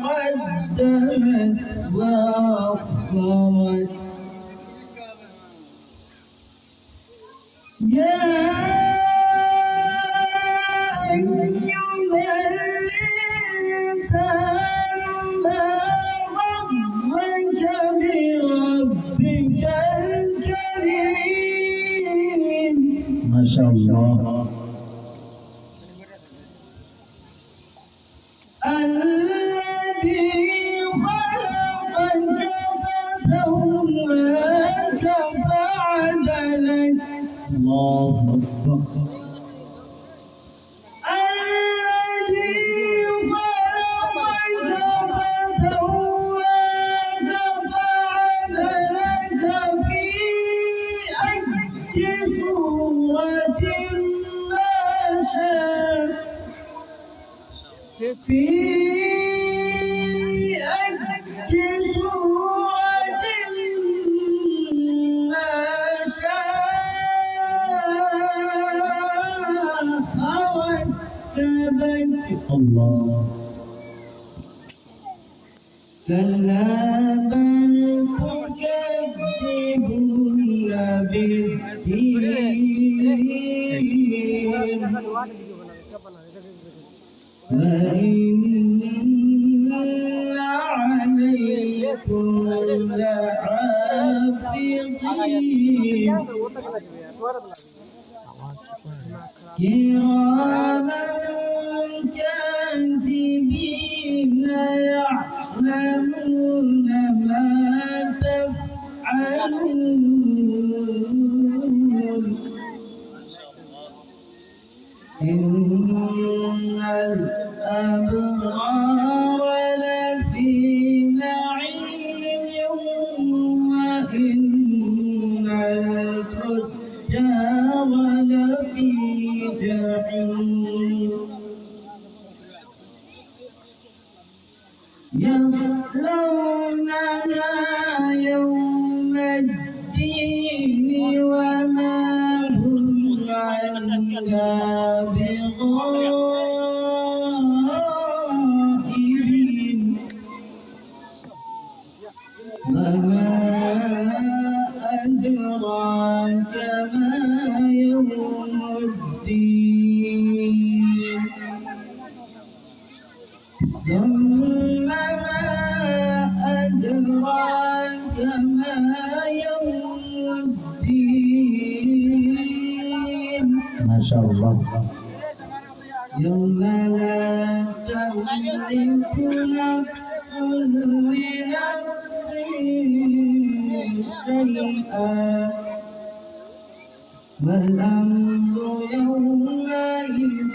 قدمت وأخرت يا أيها الإنسان ما غرك بربك الكريم ما شاء الله الذي خلقك فسواك فعدلك الله أكبر الذي خلقك فسواك فعدلك في أي صورة ما شاء في أي صورة ما شاء ركبك الله كلا بل تكذبون بالدين وإن عليكم لحافظين كراما كاتبين يعلمون ما تفعلون إن الأبرار لفي نعيم وإن الفجار لفي جحيم يصلونها يوم الدين وما هم عنها بغائبين وما أدراك ما يوم الدين ثم ما أدراك ما يوم الدين ما شاء الله يوم لا تملك نفس لنفس شيئا والأمر يومئذ